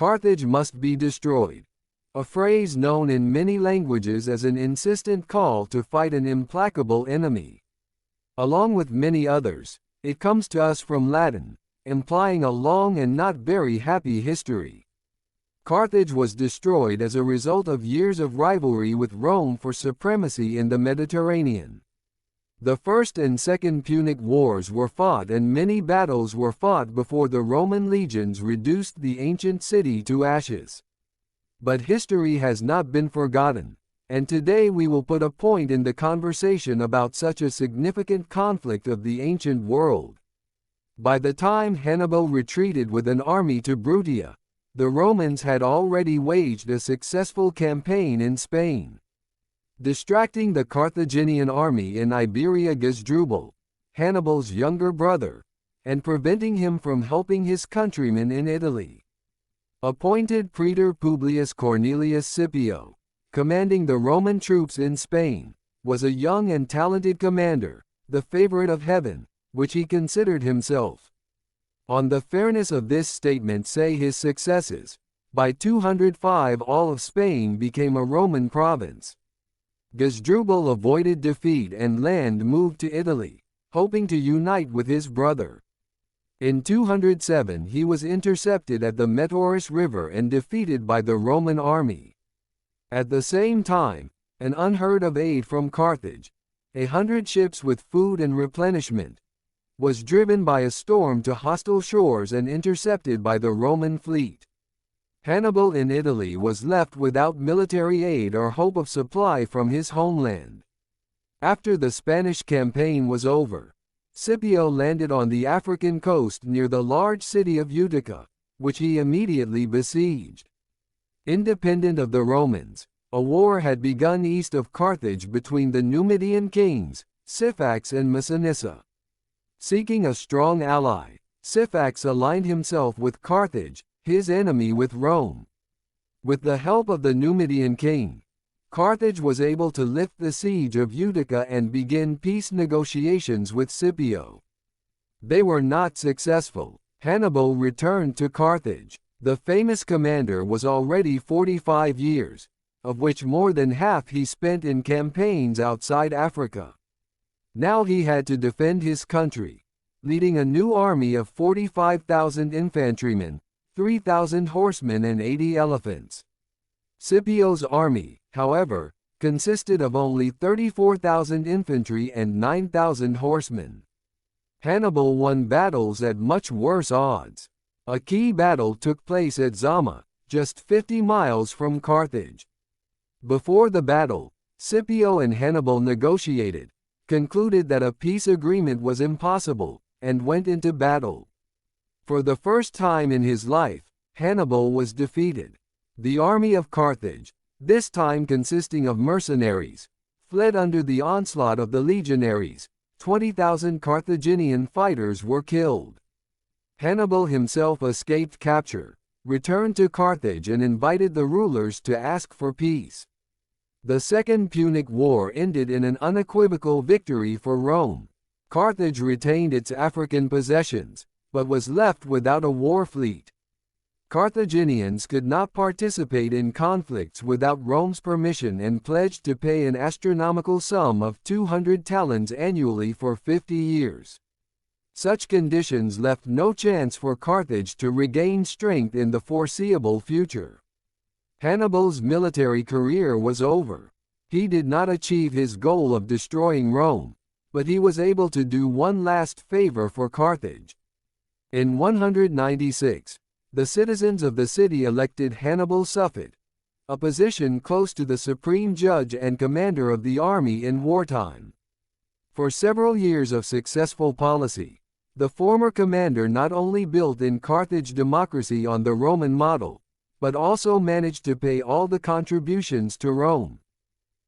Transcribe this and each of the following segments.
Carthage must be destroyed, a phrase known in many languages as an insistent call to fight an implacable enemy. Along with many others, it comes to us from Latin, implying a long and not very happy history. Carthage was destroyed as a result of years of rivalry with Rome for supremacy in the Mediterranean. The First and Second Punic Wars were fought and many battles were fought before the Roman legions reduced the ancient city to ashes. But history has not been forgotten, and today we will put a point in the conversation about such a significant conflict of the ancient world. By the time Hannibal retreated with an army to Bruttia, the Romans had already waged a successful campaign in Spain. Distracting the Carthaginian army in Iberia, Hasdrubal, Hannibal's younger brother, and preventing him from helping his countrymen in Italy. Appointed Praetor Publius Cornelius Scipio, commanding the Roman troops in Spain, was a young and talented commander, the favorite of heaven, which he considered himself. On the fairness of this statement say his successes. By 205 all of Spain became a Roman province. Hasdrubal avoided defeat and land moved to Italy, hoping to unite with his brother. In 207 he was intercepted at the Metaurus River and defeated by the Roman army. At the same time, an unheard of aid from Carthage, 100 ships with food and replenishment, was driven by a storm to hostile shores and intercepted by the Roman fleet. Hannibal in Italy was left without military aid or hope of supply from his homeland. After the Spanish campaign was over, Scipio landed on the African coast near the large city of Utica, which he immediately besieged. Independent of the Romans, a war had begun east of Carthage between the Numidian kings, Syphax and Massinissa. Seeking a strong ally, Syphax aligned himself with Carthage, his enemy with Rome. With the help of the Numidian king, Carthage was able to lift the siege of Utica and begin peace negotiations with Scipio. They were not successful. Hannibal returned to Carthage. The famous commander was already 45 years, of which more than half he spent in campaigns outside Africa. Now he had to defend his country, leading a new army of 45,000 infantrymen, 3,000 horsemen and 80 elephants. Scipio's army, however, consisted of only 34,000 infantry and 9,000 horsemen. Hannibal won battles at much worse odds. A key battle took place at Zama, just 50 miles from Carthage. Before the battle, Scipio and Hannibal negotiated, concluded that a peace agreement was impossible, and went into battle. For the first time in his life, Hannibal was defeated. The army of Carthage, this time consisting of mercenaries, fled under the onslaught of the legionaries. 20,000 Carthaginian fighters were killed. Hannibal himself escaped capture, returned to Carthage and invited the rulers to ask for peace. The Second Punic War ended in an unequivocal victory for Rome. Carthage retained its African possessions, but was left without a war fleet. Carthaginians could not participate in conflicts without Rome's permission and pledged to pay an astronomical sum of 200 talents annually for 50 years. Such conditions left no chance for Carthage to regain strength in the foreseeable future. Hannibal's military career was over. He did not achieve his goal of destroying Rome, but he was able to do one last favor for Carthage. In 196, the citizens of the city elected Hannibal Suffet, a position close to the supreme judge and commander of the army in wartime. For several years of successful policy, the former commander not only built in Carthage democracy on the Roman model, but also managed to pay all the contributions to Rome.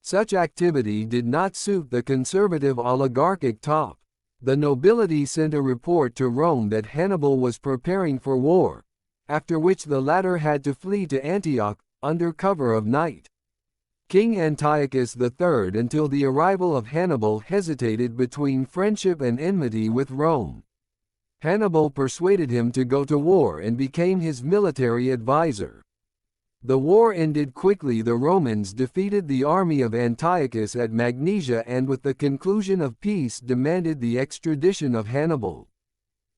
Such activity did not suit the conservative oligarchic top. The nobility sent a report to Rome that Hannibal was preparing for war, after which the latter had to flee to Antioch, under cover of night. King Antiochus III until the arrival of Hannibal hesitated between friendship and enmity with Rome. Hannibal persuaded him to go to war and became his military advisor. The war ended quickly. The Romans defeated the army of Antiochus at Magnesia and with the conclusion of peace demanded the extradition of Hannibal.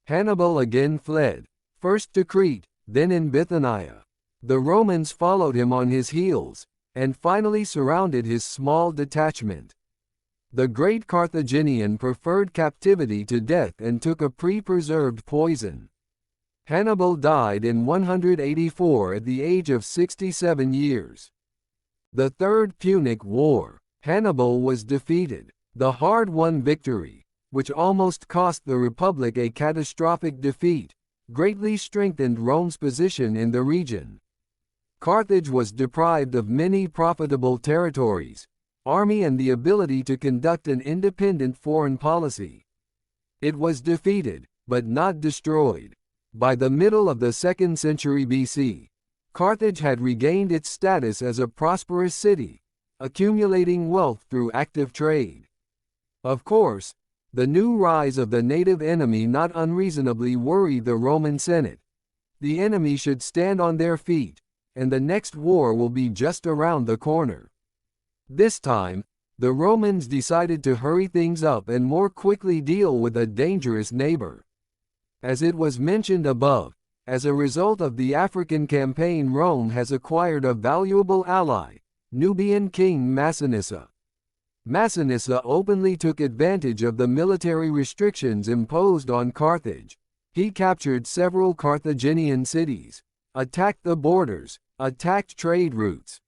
Hannibal again fled, first to Crete, then in Bithynia. The Romans followed him on his heels, and finally surrounded his small detachment. The great Carthaginian preferred captivity to death and took a pre-preserved poison. Hannibal died in 184 at the age of 67 years. The Third Punic War. Hannibal was defeated. The hard-won victory, which almost cost the Republic a catastrophic defeat, greatly strengthened Rome's position in the region. Carthage was deprived of many profitable territories, army and the ability to conduct an independent foreign policy. It was defeated, but not destroyed. By the middle of the 2nd century BC, Carthage had regained its status as a prosperous city, accumulating wealth through active trade. Of course, the new rise of the native enemy not unreasonably worried the Roman Senate. The enemy should stand on their feet, and the next war will be just around the corner. This time, the Romans decided to hurry things up and more quickly deal with a dangerous neighbor. As it was mentioned above, as a result of the African campaign, Rome has acquired a valuable ally, Nubian king Massinissa. Massinissa openly took advantage of the military restrictions imposed on Carthage. He captured several Carthaginian cities, attacked the borders, attacked trade routes.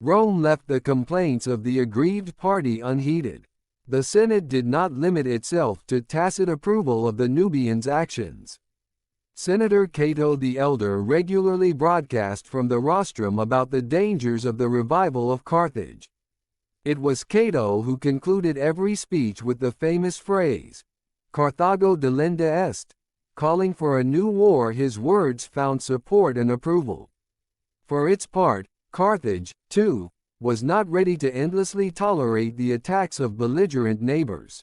Rome left the complaints of the aggrieved party unheeded. The Senate did not limit itself to tacit approval of the Nubians' actions. Senator Cato the Elder regularly broadcast from the rostrum about the dangers of the revival of Carthage. It was Cato who concluded every speech with the famous phrase, "Carthago delenda est," calling for a new war. His words found support and approval. For its part, Carthage, too, was not ready to endlessly tolerate the attacks of belligerent neighbors.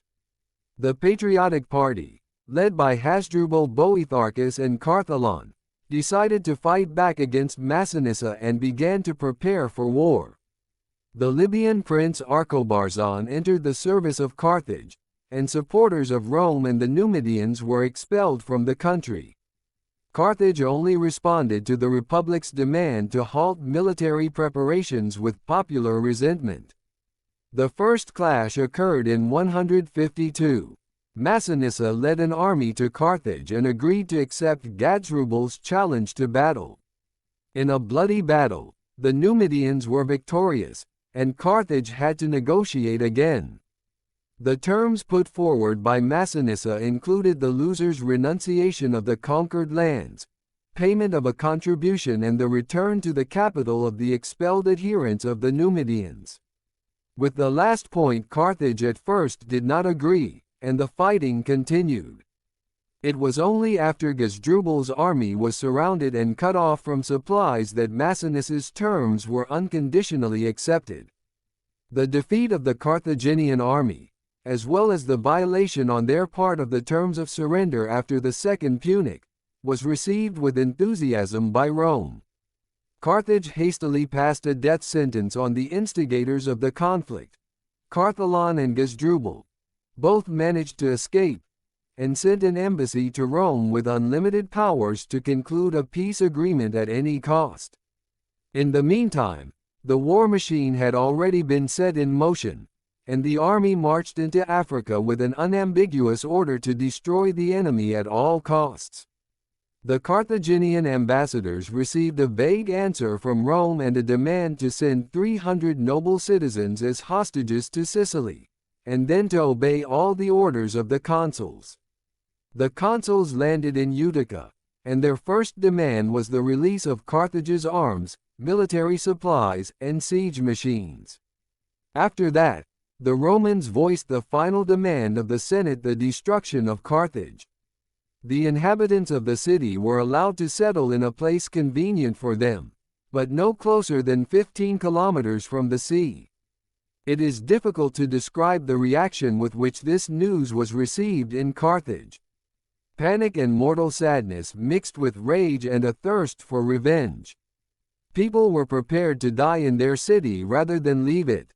The patriotic party, led by Hasdrubal Boetharchus and Carthalon, decided to fight back against Massinissa and began to prepare for war. The Libyan prince Arcobarzon entered the service of Carthage, and supporters of Rome and the Numidians were expelled from the country. Carthage only responded to the Republic's demand to halt military preparations with popular resentment. The first clash occurred in 152. Massinissa led an army to Carthage and agreed to accept Hasdrubal's challenge to battle. In a bloody battle, the Numidians were victorious, and Carthage had to negotiate again. The terms put forward by Massinissa included the loser's renunciation of the conquered lands, payment of a contribution, and the return to the capital of the expelled adherents of the Numidians. With the last point, Carthage at first did not agree, and the fighting continued. It was only after Hasdrubal's army was surrounded and cut off from supplies that Massinissa's terms were unconditionally accepted. The defeat of the Carthaginian army, as well as the violation on their part of the terms of surrender after the Second Punic, was received with enthusiasm by Rome. Carthage hastily passed a death sentence on the instigators of the conflict, Carthalon and Hasdrubal. Both managed to escape, and sent an embassy to Rome with unlimited powers to conclude a peace agreement at any cost. In the meantime, the war machine had already been set in motion, and the army marched into Africa with an unambiguous order to destroy the enemy at all costs. The Carthaginian ambassadors received a vague answer from Rome and a demand to send 300 noble citizens as hostages to Sicily, and then to obey all the orders of the consuls. The consuls landed in Utica, and their first demand was the release of Carthage's arms, military supplies, and siege machines. After that, the Romans voiced the final demand of the Senate: the destruction of Carthage. The inhabitants of the city were allowed to settle in a place convenient for them, but no closer than 15 kilometers from the sea. It is difficult to describe the reaction with which this news was received in Carthage. panic and mortal sadness mixed with rage and a thirst for revenge. People were prepared to die in their city rather than leave it.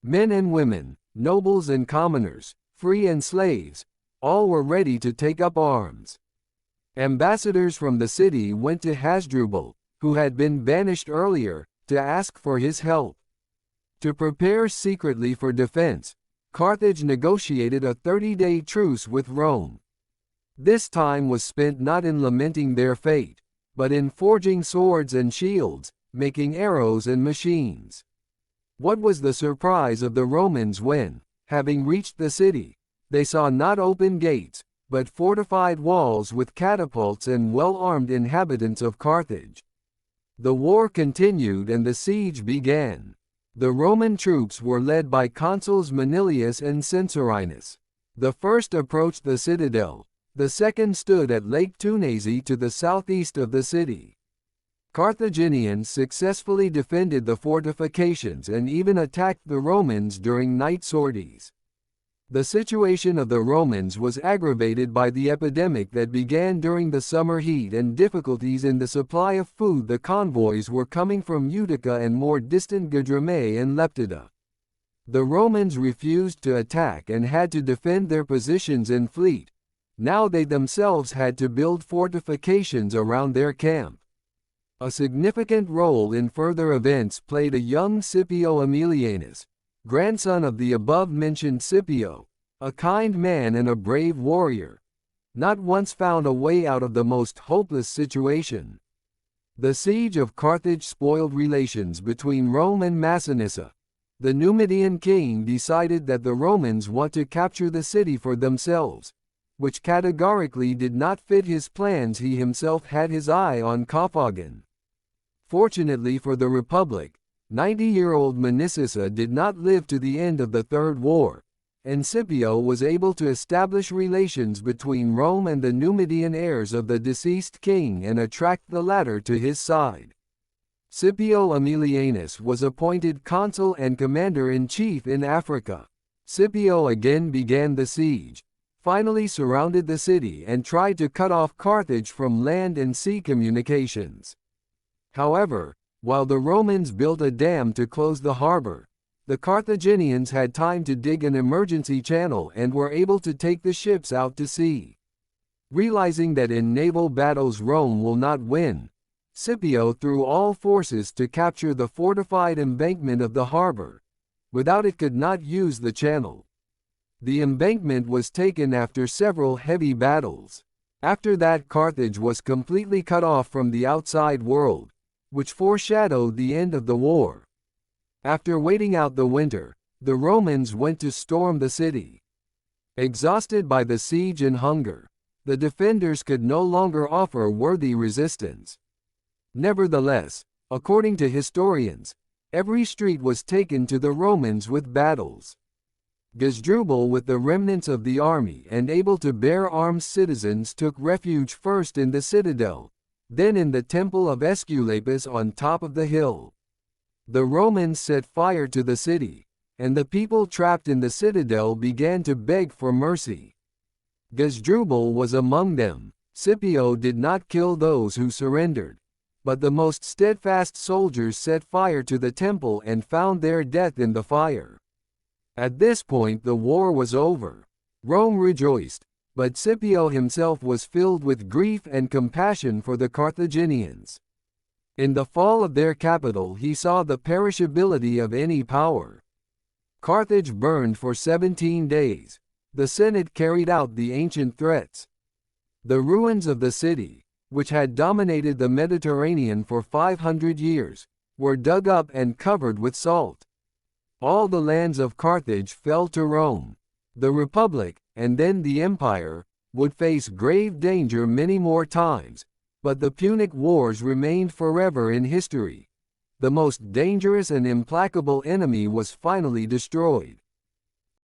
Men and women, nobles and commoners, free and slaves, all were ready to take up arms. Ambassadors from the city went to Hasdrubal, who had been banished earlier, to ask for his help. To prepare secretly for defense, Carthage negotiated a 30-day truce with Rome. This time was spent not in lamenting their fate, but in forging swords and shields, making arrows and machines. What was the surprise of the Romans when, having reached the city, they saw not open gates, but fortified walls with catapults and well-armed inhabitants of Carthage. The war continued and the siege began. The Roman troops were led by consuls Manilius and Censorinus. The first approached the citadel, the second stood at Lake Tunasi to the southeast of the city. Carthaginians successfully defended the fortifications and even attacked the Romans during night sorties. The situation of the Romans was aggravated by the epidemic that began during the summer heat and difficulties in the supply of food. The convoys were coming from Utica and more distant Guadrame and Leptida. The Romans refused to attack and had to defend their positions in fleet. Now they themselves had to build fortifications around their camp. A significant role in further events played a young Scipio Aemilianus, grandson of the above-mentioned Scipio, a kind man and a brave warrior, not once found a way out of the most hopeless situation. The siege of Carthage spoiled relations between Rome and Massinissa. The Numidian king decided that the Romans want to capture the city for themselves, which categorically did not fit his plans. He himself had his eye on Carthage. Fortunately for the Republic, 90-year-old Massinissa did not live to the end of the Third War, and Scipio was able to establish relations between Rome and the Numidian heirs of the deceased king and attract the latter to his side. Scipio Aemilianus was appointed consul and commander-in-chief in Africa. Scipio again began the siege, finally surrounded the city and tried to cut off Carthage from land and sea communications. However, while the Romans built a dam to close the harbor, the Carthaginians had time to dig an emergency channel and were able to take the ships out to sea. Realizing that in naval battles Rome will not win, Scipio threw all forces to capture the fortified embankment of the harbor. Without it could not use the channel. The embankment was taken after several heavy battles. After that, Carthage was completely cut off from the outside world, which foreshadowed the end of the war. After waiting out the winter, the Romans went to storm the city. Exhausted by the siege and hunger, the defenders could no longer offer worthy resistance. Nevertheless, according to historians, every street was taken to the Romans with battles. Hasdrubal, with the remnants of the army and able to bear arms citizens, took refuge first in the citadel, then in the temple of Aesculapius on top of the hill. The Romans set fire to the city, and the people trapped in the citadel began to beg for mercy. Hasdrubal was among them. Scipio did not kill those who surrendered, but the most steadfast soldiers set fire to the temple and found their death in the fire. At this point the war was over. Rome rejoiced, but Scipio himself was filled with grief and compassion for the Carthaginians. In the fall of their capital he saw the perishability of any power. Carthage burned for 17 days. The Senate carried out the ancient threats. The ruins of the city, which had dominated the Mediterranean for 500 years, were dug up and covered with salt. All the lands of Carthage fell to Rome. The Republic, and then the Empire, would face grave danger many more times, but the Punic Wars remained forever in history. The most dangerous and implacable enemy was finally destroyed.